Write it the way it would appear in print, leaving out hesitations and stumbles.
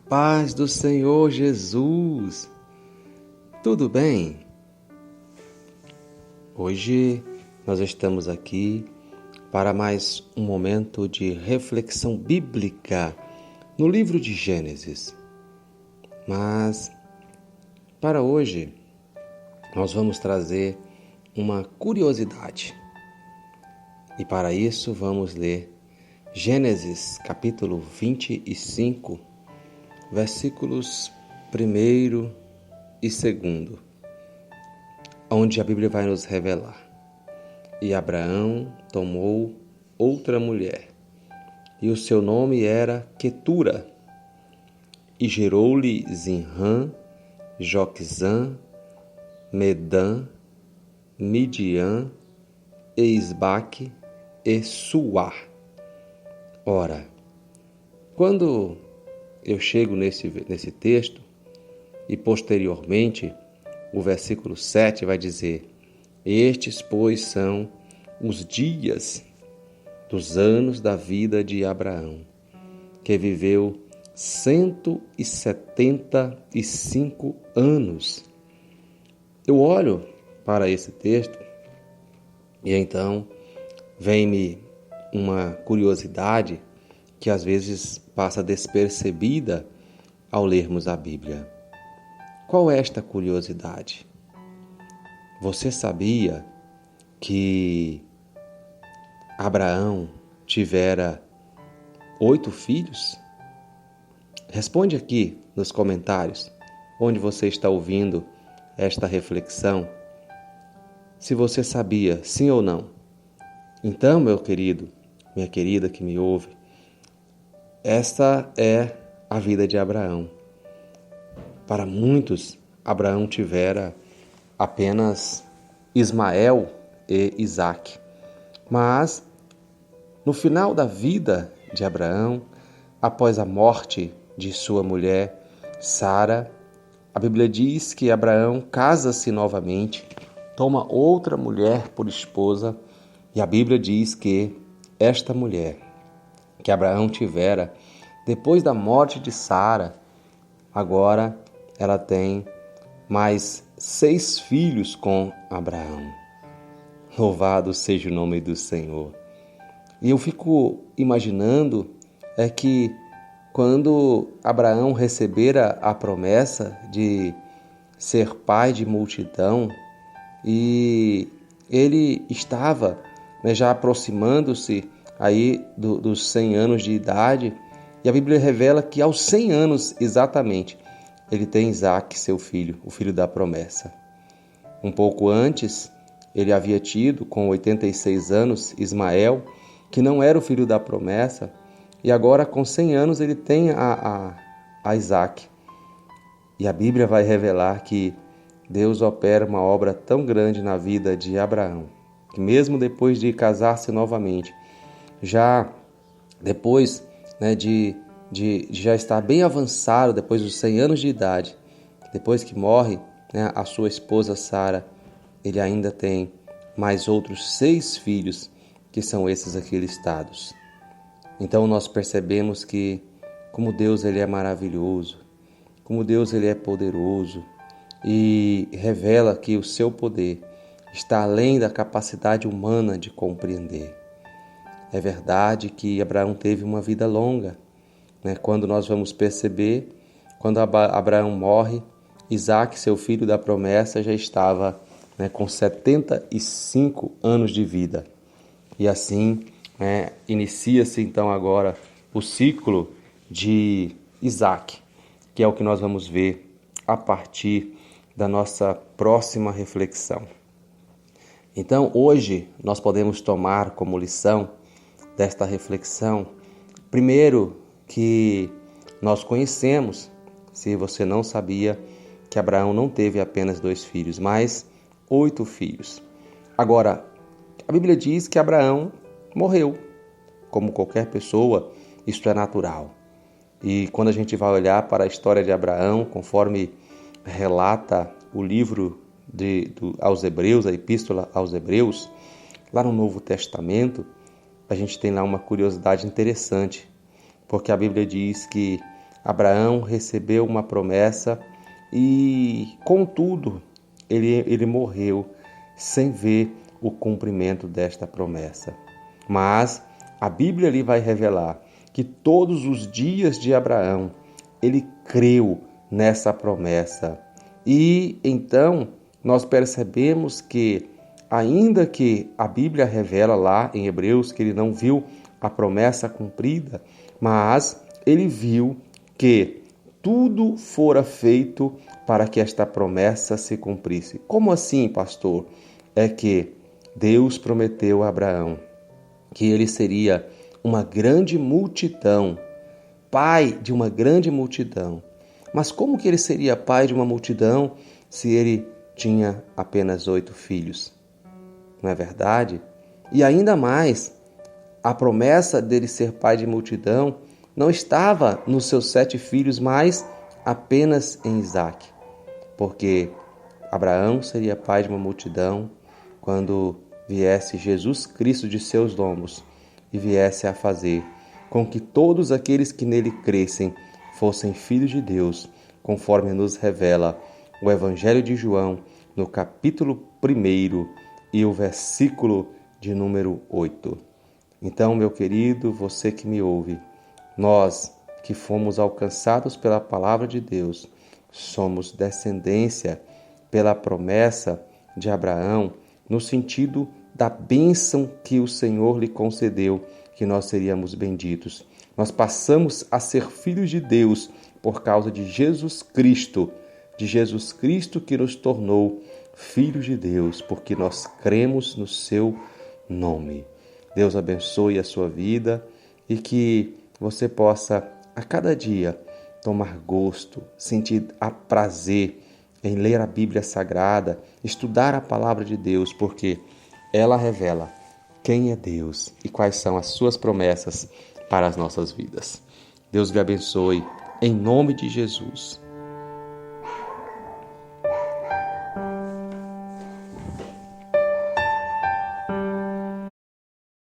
Paz do Senhor Jesus! Tudo bem? Hoje nós estamos aqui para mais um momento de reflexão bíblica no livro de Gênesis. Mas para hoje nós vamos trazer uma curiosidade. E para isso vamos ler Gênesis capítulo 25, versículos 1 e 2, onde a Bíblia vai nos revelar. E Abraão tomou outra mulher, e o seu nome era Quetura, e gerou-lhe Zinrã, Joquezã, Medã, Midian, Eisbaque e Suá. Ora, quando eu chego nesse texto, e posteriormente o versículo 7 vai dizer: estes, pois, são os dias dos anos da vida de Abraão, que viveu 175 anos. Eu olho para esse texto e então vem-me uma curiosidade que às vezes passa despercebida ao lermos a Bíblia. Qual é esta curiosidade? Você sabia que Abraão tivera 8 filhos? Responde aqui nos comentários, onde você está ouvindo esta reflexão, se você sabia, sim ou não. Então, meu querido, minha querida que me ouve, esta é a vida de Abraão. Para muitos, Abraão tivera apenas Ismael e Isaque. Mas, no final da vida de Abraão, após a morte de sua mulher, Sara, a Bíblia diz que Abraão casa-se novamente, toma outra mulher por esposa, e a Bíblia diz que esta mulher que Abraão tivera depois da morte de Sara, agora ela tem mais 6 filhos com Abraão. Louvado seja o nome do Senhor. E eu fico imaginando que quando Abraão recebera a promessa de ser pai de multidão, e ele estava já aproximando-se aí dos 100 anos de idade, e a Bíblia revela que aos 100 anos exatamente, ele tem Isaque, seu filho, o filho da promessa. Um pouco antes, ele havia tido, com 86 anos, Ismael, que não era o filho da promessa, e agora com 100 anos ele tem a Isaque. E a Bíblia vai revelar que Deus opera uma obra tão grande na vida de Abraão, que mesmo depois de casar-se novamente, já depois de já estar bem avançado, depois dos 100 anos de idade, depois que morre a sua esposa Sara, ele ainda tem mais outros 6 filhos, que são esses aqui listados. Então nós percebemos que como Deus ele é maravilhoso, como Deus ele é poderoso, e revela que o seu poder está além da capacidade humana de compreender. É verdade que Abraão teve uma vida longa. Quando nós vamos perceber, quando Abraão morre, Isaque, seu filho da promessa, já estava com 75 anos de vida. E assim inicia-se então agora o ciclo de Isaque, que é o que nós vamos ver a partir da nossa próxima reflexão. Então, hoje, nós podemos tomar como lição desta reflexão, primeiro, que nós conhecemos, se você não sabia, que Abraão não teve apenas 2 filhos, mas 8 filhos. Agora, a Bíblia diz que Abraão morreu, como qualquer pessoa, isto é natural. E quando a gente vai olhar para a história de Abraão, conforme relata o livro aos Hebreus, a Epístola aos Hebreus, lá no Novo Testamento, a gente tem lá uma curiosidade interessante, porque a Bíblia diz que Abraão recebeu uma promessa e, contudo, ele morreu sem ver o cumprimento desta promessa. Mas a Bíblia ali vai revelar que todos os dias de Abraão, ele creu nessa promessa. E então nós percebemos que, ainda que a Bíblia revela lá em Hebreus que ele não viu a promessa cumprida, mas ele viu que tudo fora feito para que esta promessa se cumprisse. Como assim, pastor? É que Deus prometeu a Abraão que ele seria uma grande multidão, pai de uma grande multidão. Mas como que ele seria pai de uma multidão se ele tinha apenas 8 filhos? Não é verdade? E ainda mais, a promessa dele ser pai de multidão não estava nos seus 7 filhos, mas apenas em Isaque. Porque Abraão seria pai de uma multidão quando viesse Jesus Cristo de seus lombos e viesse a fazer com que todos aqueles que nele crescem fossem filhos de Deus, conforme nos revela o Evangelho de João, no capítulo 1 e o versículo de número 8. Então, meu querido, você que me ouve, nós que fomos alcançados pela palavra de Deus, somos descendência pela promessa de Abraão, no sentido da bênção que o Senhor lhe concedeu, que nós seríamos benditos. Nós passamos a ser filhos de Deus por causa de Jesus Cristo que nos tornou filhos de Deus, porque nós cremos no seu nome. Deus abençoe a sua vida e que você possa, a cada dia, tomar gosto, sentir prazer em ler a Bíblia Sagrada, estudar a Palavra de Deus, porque ela revela quem é Deus e quais são as suas promessas para as nossas vidas. Deus lhe abençoe, em nome de Jesus.